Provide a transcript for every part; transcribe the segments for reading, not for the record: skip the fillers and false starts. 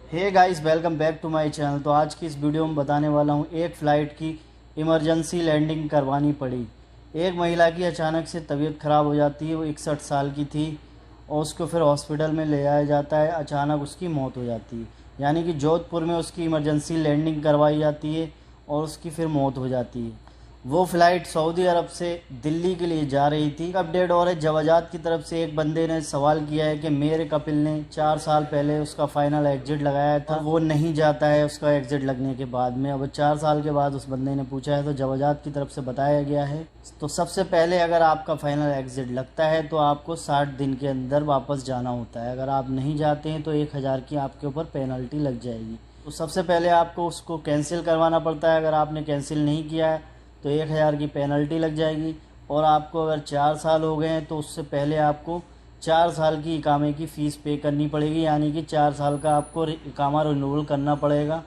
Hey guys, welcome back to my channel. तो आज की इस वीडियो में बताने वाला हूँ एक फ़्लाइट की इमरजेंसी लैंडिंग करवानी पड़ी। एक महिला की अचानक से तबीयत ख़राब हो जाती है। वो 61 साल की थी और उसको फिर हॉस्पिटल में ले जाया जाता है। अचानक उसकी मौत हो जाती है, यानी कि जोधपुर में उसकी इमरजेंसी लैंडिंग करवाई जाती है और उसकी फिर मौत हो जाती है। वो फ़्लाइट सऊदी अरब से दिल्ली के लिए जा रही थी। अपडेट और है, जवाजात की तरफ से एक बंदे ने सवाल किया है कि मेरे कपिल ने 4 साल पहले उसका फाइनल एग्जिट लगाया था, वो नहीं जाता है उसका एग्जिट लगने के बाद में। अब 4 साल के बाद उस बंदे ने पूछा है, तो जवाजात की तरफ से बताया गया है। तो सबसे पहले अगर आपका फाइनल एग्जिट लगता है तो आपको 60 दिन के अंदर वापस जाना होता है। अगर आप नहीं जाते हैं तो 1000 की आपके ऊपर पेनल्टी लग जाएगी। तो सबसे पहले आपको उसको कैंसिल करवाना पड़ता है। अगर आपने कैंसिल नहीं किया है तो 1000 की पेनल्टी लग जाएगी। और आपको अगर 4 साल हो गए हैं तो उससे पहले आपको 4 साल की इकामे की फ़ीस पे करनी पड़ेगी, यानी कि 4 साल का आपको इकामा रिन्यूअल करना पड़ेगा।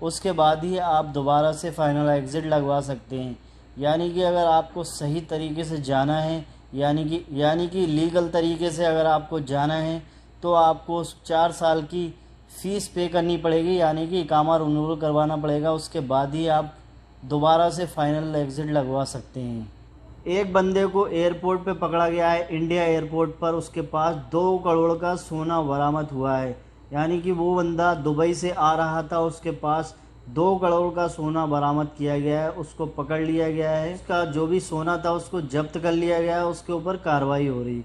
उसके बाद ही आप दोबारा से फ़ाइनल एग्ज़िट लगवा सकते हैं। यानी कि अगर आपको सही तरीके से जाना है, यानी कि लीगल तरीके से अगर आपको जाना है तो आपको 4 साल की फ़ीस पे करनी पड़ेगी, यानी कि इकामा रिन्यूअल करवाना पड़ेगा। उसके बाद ही आप दोबारा से फाइनल एग्ज़िट लगवा सकते हैं। एक बंदे को एयरपोर्ट पे पकड़ा गया है, इंडिया एयरपोर्ट पर। उसके पास 2 करोड़ का सोना बरामद हुआ है, यानी कि वो बंदा दुबई से आ रहा था, उसके पास 2 करोड़ का सोना बरामद किया गया है। उसको पकड़ लिया गया है। उसका जो भी सोना था उसको जब्त कर लिया गया है। उसके ऊपर कार्रवाई हो रही,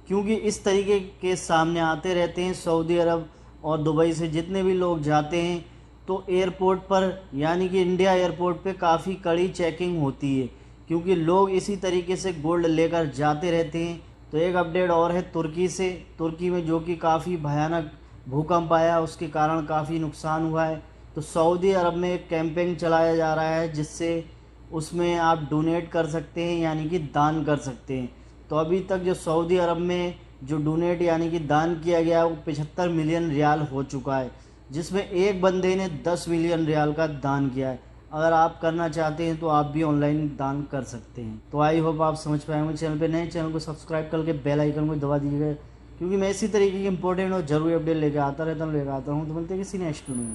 क्योंकि इस तरीके के सामने आते रहते हैं। सऊदी अरब और दुबई से जितने भी लोग जाते हैं तो एयरपोर्ट पर, यानी कि इंडिया एयरपोर्ट पे काफ़ी कड़ी चेकिंग होती है, क्योंकि लोग इसी तरीके से गोल्ड लेकर जाते रहते हैं। तो एक अपडेट और है तुर्की से। तुर्की में जो कि काफ़ी भयानक भूकंप आया, उसके कारण काफ़ी नुकसान हुआ है। तो सऊदी अरब में एक कैंपेन चलाया जा रहा है, जिससे उसमें आप डोनेट कर सकते हैं, यानी कि दान कर सकते हैं। तो अभी तक जो सऊदी अरब में जो डोनेट यानी कि दान किया गया वो 75 मिलियन रियाल हो चुका है, जिसमें एक बंदे ने 10 मिलियन रियाल का दान किया है। अगर आप करना चाहते हैं तो आप भी ऑनलाइन दान कर सकते हैं। तो आई होप आप समझ पाए होंगे। चैनल पे नए, चैनल को सब्सक्राइब करके बेल आइकन को दबा दीजिएगा, क्योंकि मैं इसी तरीके की इंपॉर्टेंट और ज़रूरी अपडेट लेकर आता हूँ। तो मिलते हैं किसी नेक्स्ट वीडियो में।